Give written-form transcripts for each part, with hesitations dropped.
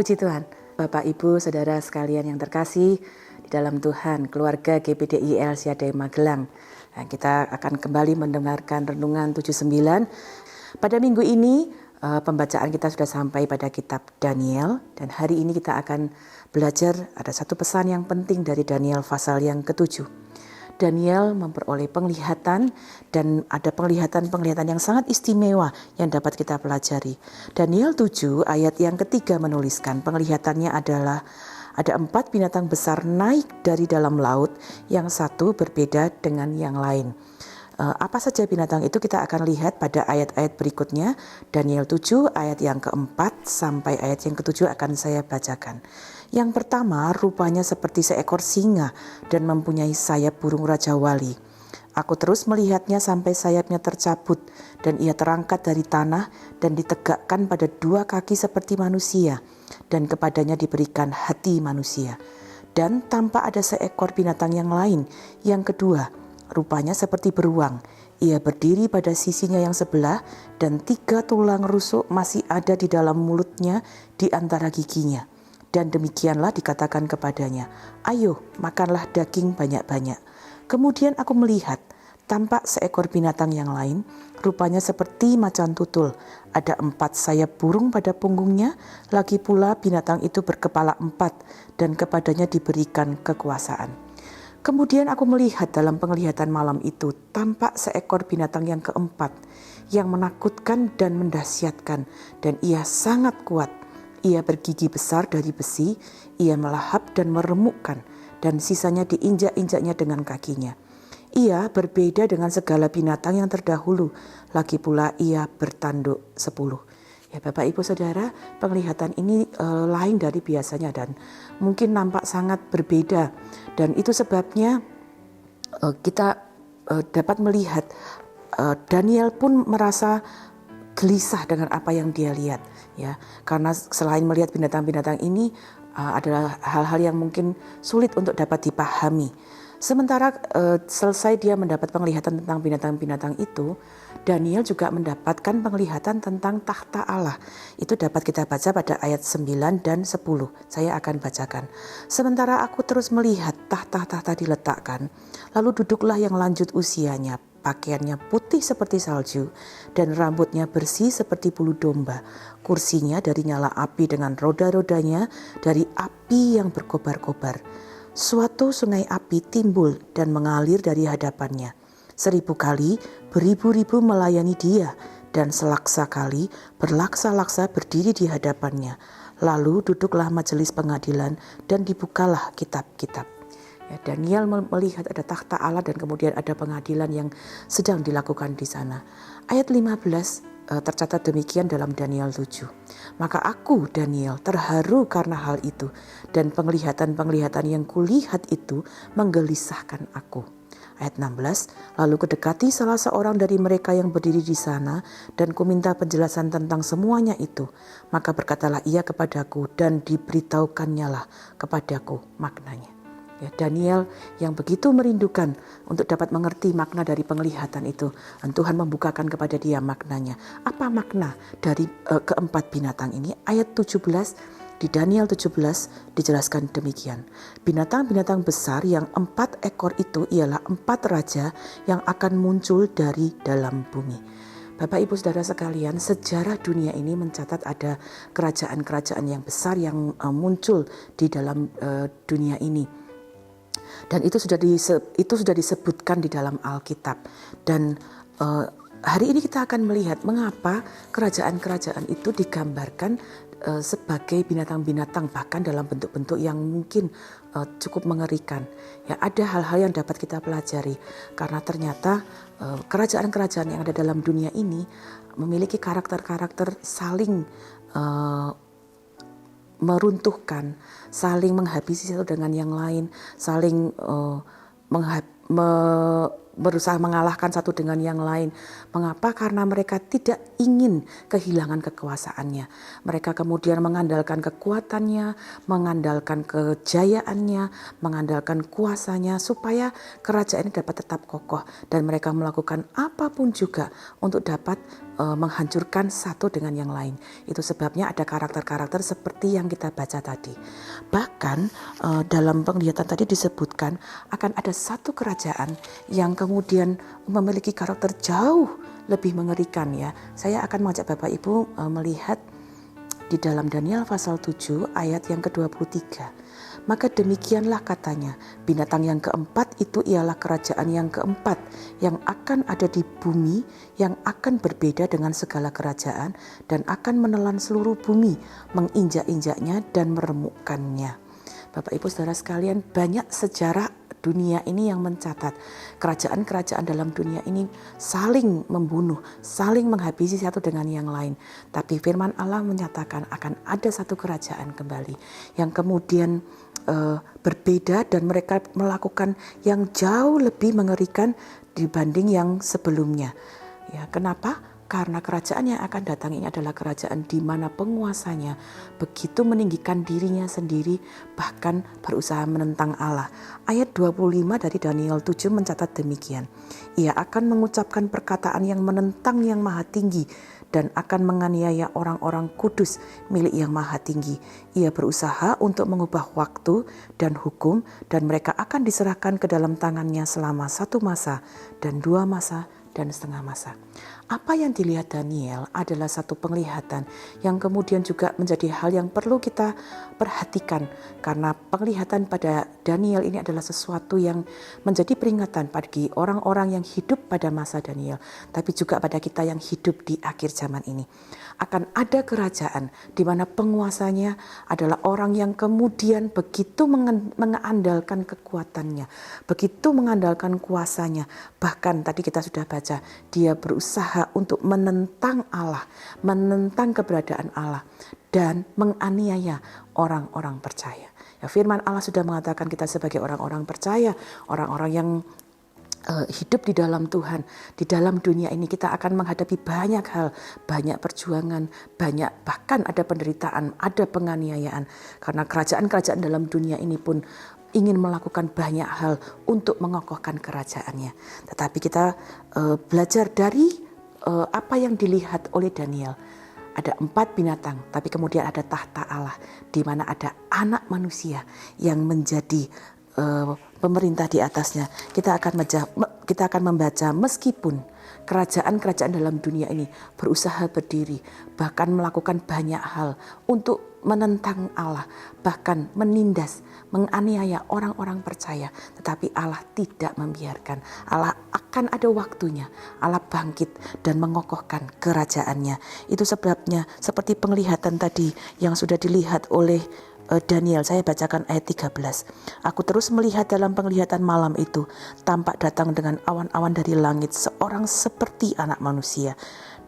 Puji Tuhan, Bapak Ibu Saudara sekalian yang terkasih di dalam Tuhan, keluarga GPDI LCAD Magelang. Nah, kita akan kembali mendengarkan Renungan 79. Pada minggu ini pembacaan kita sudah sampai pada kitab Daniel, dan hari ini kita akan belajar ada satu pesan yang penting dari Daniel pasal yang ke-7. Daniel memperoleh penglihatan dan ada penglihatan-penglihatan yang sangat istimewa yang dapat kita pelajari. Daniel 7 ayat yang ketiga menuliskan penglihatannya adalah ada 4 binatang besar naik dari dalam laut, yang satu berbeda dengan yang lain. Apa saja binatang itu kita akan lihat pada ayat-ayat berikutnya. Daniel 7 ayat yang keempat sampai ayat yang ke-7 akan saya bacakan. Yang pertama, rupanya seperti seekor singa dan mempunyai sayap burung Raja Wali. Aku terus melihatnya sampai sayapnya tercabut dan ia terangkat dari tanah dan ditegakkan pada 2 kaki seperti manusia, dan kepadanya diberikan hati manusia. Dan tampak ada seekor binatang yang lain, yang kedua, rupanya seperti beruang. Ia berdiri pada sisinya yang sebelah dan 3 tulang rusuk masih ada di dalam mulutnya di antara giginya. Dan demikianlah dikatakan kepadanya, ayo makanlah daging banyak-banyak. Kemudian aku melihat, tampak seekor binatang yang lain, rupanya seperti macan tutul. Ada 4 sayap burung pada punggungnya, lagi pula binatang itu berkepala 4, dan kepadanya diberikan kekuasaan. Kemudian aku melihat dalam penglihatan malam itu, tampak seekor binatang yang keempat, yang menakutkan dan mendahsyatkan, dan ia sangat kuat. Ia bergigi besar dari besi, ia melahap dan meremukkan, dan sisanya diinjak-injaknya dengan kakinya. Ia berbeda dengan segala binatang yang terdahulu, lagi pula ia bertanduk 10. Ya Bapak Ibu Saudara, penglihatan ini lain dari biasanya dan mungkin nampak sangat berbeda. Dan itu sebabnya kita dapat melihat Daniel pun merasa gelisah dengan apa yang dia lihat, ya, karena selain melihat binatang-binatang ini adalah hal-hal yang mungkin sulit untuk dapat dipahami. Sementara selesai dia mendapat penglihatan tentang binatang-binatang itu, Daniel juga mendapatkan penglihatan tentang tahta Allah. Itu dapat kita baca pada ayat 9 dan 10. Saya akan bacakan. Sementara aku terus melihat tahta-tahta diletakkan, lalu duduklah yang lanjut usianya. Pakaiannya putih seperti salju dan rambutnya bersih seperti bulu domba. Kursinya dari nyala api dengan roda-rodanya dari api yang berkobar-kobar. Suatu sungai api timbul dan mengalir dari hadapannya. 1000 kali beribu-ribu melayani dia, dan selaksa kali berlaksa-laksa berdiri di hadapannya. Lalu duduklah majelis pengadilan dan dibukalah kitab-kitab. Ya, Daniel melihat ada tahta Allah dan kemudian ada pengadilan yang sedang dilakukan di sana. Ayat 15 tercatat demikian dalam Daniel 7. Maka aku, Daniel, terharu karena hal itu, dan penglihatan-penglihatan yang kulihat itu menggelisahkan aku. Ayat 16, lalu kudekati salah seorang dari mereka yang berdiri di sana, dan kuminta penjelasan tentang semuanya itu. Maka berkatalah ia kepadaku, dan diberitahukannya lah kepadaku maknanya. Ya, Daniel yang begitu merindukan untuk dapat mengerti makna dari penglihatan itu, dan Tuhan membukakan kepada dia maknanya. Apa makna dari keempat binatang ini? Ayat 17 di Daniel 17 dijelaskan demikian. Binatang-binatang besar yang 4 ekor itu ialah 4 raja yang akan muncul dari dalam bumi. Bapak Ibu Saudara sekalian, sejarah dunia ini mencatat ada kerajaan-kerajaan yang besar yang muncul di dalam dunia ini. Dan itu sudah disebutkan di dalam Alkitab. Dan hari ini kita akan melihat mengapa kerajaan-kerajaan itu digambarkan sebagai binatang-binatang, bahkan dalam bentuk-bentuk yang mungkin cukup mengerikan. Ya, ada hal-hal yang dapat kita pelajari karena ternyata kerajaan-kerajaan yang ada dalam dunia ini memiliki karakter-karakter saling meruntuhkan, saling menghabisi satu dengan yang lain, saling berusaha mengalahkan satu dengan yang lain. Mengapa? Karena mereka tidak ingin kehilangan kekuasaannya. Mereka kemudian mengandalkan kekuatannya, mengandalkan kejayaannya, mengandalkan kuasanya supaya kerajaan ini dapat tetap kokoh, dan mereka melakukan apapun juga untuk dapat menghancurkan satu dengan yang lain. Itu sebabnya ada karakter-karakter seperti yang kita baca tadi. Bahkan dalam penglihatan tadi disebutkan akan ada satu kerajaan yang kemudian memiliki karakter jauh lebih mengerikan ya. Saya akan mengajak Bapak Ibu melihat di dalam Daniel pasal 7 ayat yang ke-23. Maka demikianlah katanya, binatang yang keempat itu ialah kerajaan yang keempat yang akan ada di bumi, yang akan berbeda dengan segala kerajaan dan akan menelan seluruh bumi, menginjak-injaknya dan meremukkannya. Bapak Ibu Saudara sekalian, banyak sejarah dunia ini yang mencatat kerajaan-kerajaan dalam dunia ini saling membunuh, saling menghabisi satu dengan yang lain. Tapi firman Allah menyatakan akan ada satu kerajaan kembali yang kemudian berbeda, dan mereka melakukan yang jauh lebih mengerikan dibanding yang sebelumnya. Ya, kenapa? Karena kerajaan yang akan datang ini adalah kerajaan di mana penguasanya begitu meninggikan dirinya sendiri, bahkan berusaha menentang Allah. Ayat 25 dari Daniel 7 mencatat demikian. Ia akan mengucapkan perkataan yang menentang yang maha tinggi dan akan menganiaya orang-orang kudus milik yang maha tinggi. Ia berusaha untuk mengubah waktu dan hukum, dan mereka akan diserahkan ke dalam tangannya selama 1 masa dan 2 masa dan setengah masa. Apa yang dilihat Daniel adalah satu penglihatan yang kemudian juga menjadi hal yang perlu kita perhatikan, karena penglihatan pada Daniel ini adalah sesuatu yang menjadi peringatan bagi orang-orang yang hidup pada masa Daniel, tapi juga pada kita yang hidup di akhir zaman ini. Akan ada kerajaan di mana penguasanya adalah orang yang kemudian begitu mengandalkan kekuatannya, begitu mengandalkan kuasanya. Bahkan tadi kita sudah baca, dia berusaha untuk menentang Allah, menentang keberadaan Allah, dan menganiaya orang-orang percaya. Ya, firman Allah sudah mengatakan kita sebagai orang-orang percaya, orang-orang yang hidup di dalam Tuhan, di dalam dunia ini kita akan menghadapi banyak hal, banyak perjuangan, banyak bahkan ada penderitaan, ada penganiayaan, karena kerajaan-kerajaan dalam dunia ini pun ingin melakukan banyak hal untuk mengokohkan kerajaannya. Tetapi kita belajar dari apa yang dilihat oleh Daniel. Ada 4 binatang, tapi kemudian ada tahta Allah, di mana ada anak manusia yang menjadi pemerintah di atasnya. Kita akan membaca meskipun kerajaan-kerajaan dalam dunia ini berusaha berdiri, bahkan melakukan banyak hal untuk menentang Allah, bahkan menindas, menganiaya orang-orang percaya, tetapi Allah tidak membiarkan. Allah akan ada waktunya, Allah bangkit dan mengokohkan kerajaannya. Itu sebabnya seperti penglihatan tadi yang sudah dilihat oleh Daniel, saya bacakan ayat 13. Aku terus melihat dalam penglihatan malam itu, tampak datang dengan awan-awan dari langit seorang seperti anak manusia.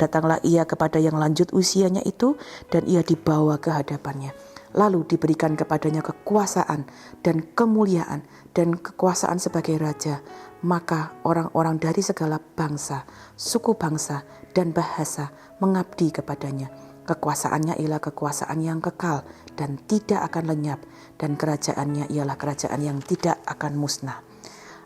Datanglah ia kepada yang lanjut usianya itu, dan ia dibawa ke hadapannya. Lalu diberikan kepadanya kekuasaan dan kemuliaan dan kekuasaan sebagai raja. Maka orang-orang dari segala bangsa, suku bangsa, dan bahasa mengabdi kepadanya. Kekuasaannya ialah kekuasaan yang kekal dan tidak akan lenyap, dan kerajaannya ialah kerajaan yang tidak akan musnah.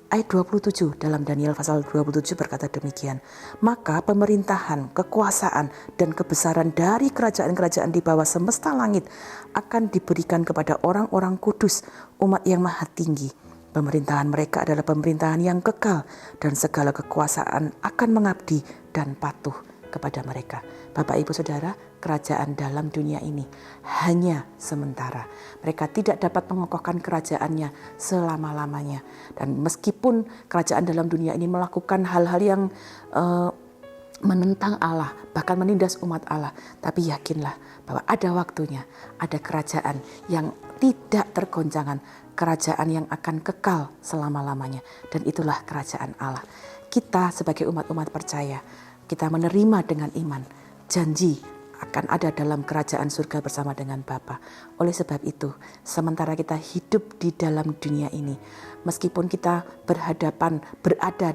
Ayat 27 dalam Daniel pasal 27 berkata demikian. Maka pemerintahan, kekuasaan, dan kebesaran dari kerajaan-kerajaan di bawah semesta langit akan diberikan kepada orang-orang kudus, umat yang maha tinggi. Pemerintahan mereka adalah pemerintahan yang kekal, dan segala kekuasaan akan mengabdi dan patuh kepada mereka. Bapak Ibu Saudara, kerajaan dalam dunia ini hanya sementara. Mereka tidak dapat mengokohkan kerajaannya selama-lamanya. Dan meskipun kerajaan dalam dunia ini melakukan hal-hal yang menentang Allah, bahkan menindas umat Allah, tapi yakinlah bahwa ada waktunya, ada kerajaan yang tidak tergoncangkan, kerajaan yang akan kekal selama-lamanya, dan itulah kerajaan Allah. Kita sebagai umat-umat percaya, kita menerima dengan iman janji akan ada dalam kerajaan surga bersama dengan Bapa. Oleh sebab itu, sementara kita hidup di dalam dunia ini, meskipun kita berada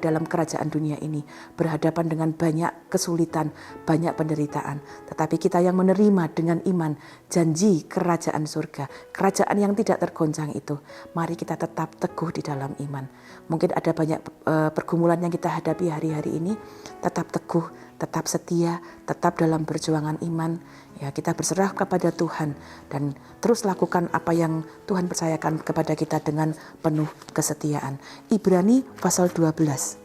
dalam kerajaan dunia ini, berhadapan dengan banyak kesulitan, banyak penderitaan, tetapi kita yang menerima dengan iman janji kerajaan surga, kerajaan yang tidak tergoncang itu, mari kita tetap teguh di dalam iman. Mungkin ada banyak pergumulan yang kita hadapi hari-hari ini, tetap teguh, tetap setia, tetap dalam perjuangan iman. Ya, kita berserah kepada Tuhan dan terus lakukan apa yang Tuhan percayakan kepada kita dengan penuh kesetiaan. Ibrani pasal 12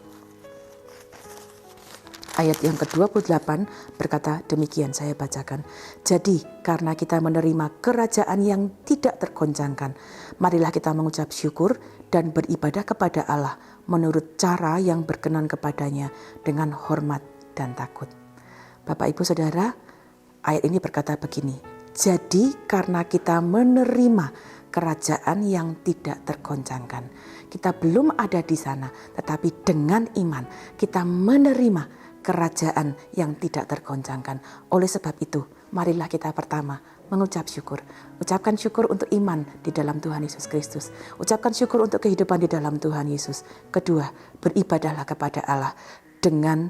ayat yang ke-28 berkata demikian, saya bacakan. Jadi karena kita menerima kerajaan yang tidak tergoncangkan, marilah kita mengucap syukur dan beribadah kepada Allah menurut cara yang berkenan kepadanya dengan hormat dan takut. Bapak, Ibu, Saudara, ayat ini berkata begini. Jadi karena kita menerima kerajaan yang tidak tergoncangkan. Kita belum ada di sana, tetapi dengan iman kita menerima kerajaan yang tidak tergoncangkan. Oleh sebab itu, marilah kita pertama mengucap syukur. Ucapkan syukur untuk iman di dalam Tuhan Yesus Kristus. Ucapkan syukur untuk kehidupan di dalam Tuhan Yesus. Kedua, beribadahlah kepada Allah dengan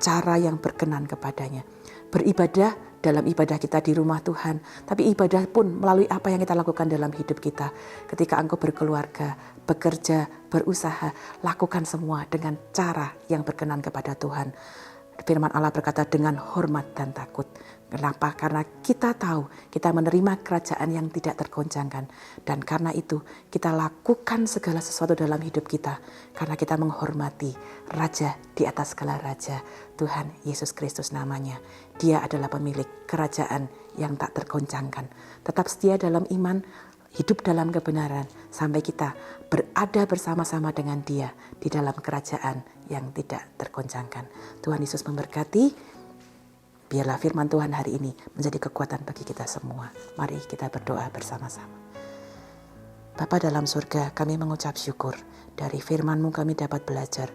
cara yang berkenan kepadanya. Beribadah dalam ibadah kita di rumah Tuhan, tapi ibadah pun melalui apa yang kita lakukan dalam hidup kita. Ketika engkau berkeluarga, bekerja, berusaha, lakukan semua dengan cara yang berkenan kepada Tuhan. Firman Allah berkata dengan hormat dan takut. Kenapa? Karena kita tahu kita menerima kerajaan yang tidak tergoncangkan. Dan karena itu kita lakukan segala sesuatu dalam hidup kita. Karena kita menghormati Raja di atas segala Raja, Tuhan Yesus Kristus namanya. Dia adalah pemilik kerajaan yang tak tergoncangkan. Tetap setia dalam iman, hidup dalam kebenaran sampai kita berada bersama-sama dengan Dia di dalam kerajaan yang tidak tergoncangkan. Tuhan Yesus memberkati. Biarlah firman Tuhan hari ini menjadi kekuatan bagi kita semua. Mari kita berdoa bersama-sama. Bapa dalam surga, kami mengucap syukur. Dari firman-Mu kami dapat belajar.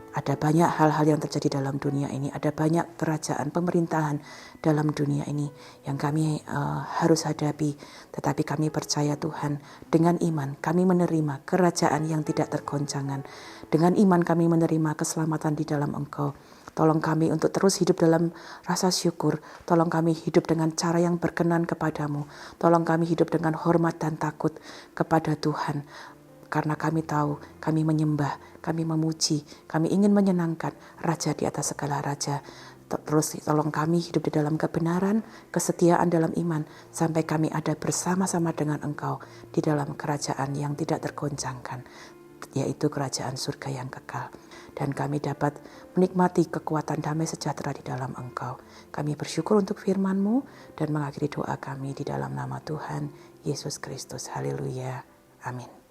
Ada banyak hal-hal yang terjadi dalam dunia ini. Ada banyak kerajaan, pemerintahan dalam dunia ini yang kami harus hadapi. Tetapi kami percaya Tuhan, dengan iman kami menerima kerajaan yang tidak tergoncangkan. Dengan iman kami menerima keselamatan di dalam Engkau. Tolong kami untuk terus hidup dalam rasa syukur. Tolong kami hidup dengan cara yang berkenan kepadamu. Tolong kami hidup dengan hormat dan takut kepada Tuhan. Karena kami tahu, kami menyembah, kami memuji, kami ingin menyenangkan Raja di atas segala Raja. Terus tolong kami hidup di dalam kebenaran, kesetiaan dalam iman, sampai kami ada bersama-sama dengan Engkau di dalam kerajaan yang tidak tergoncangkan, yaitu kerajaan surga yang kekal. Dan kami dapat menikmati kekuatan damai sejahtera di dalam Engkau. Kami bersyukur untuk firman-Mu dan mengakhiri doa kami di dalam nama Tuhan Yesus Kristus. Haleluya. Amin.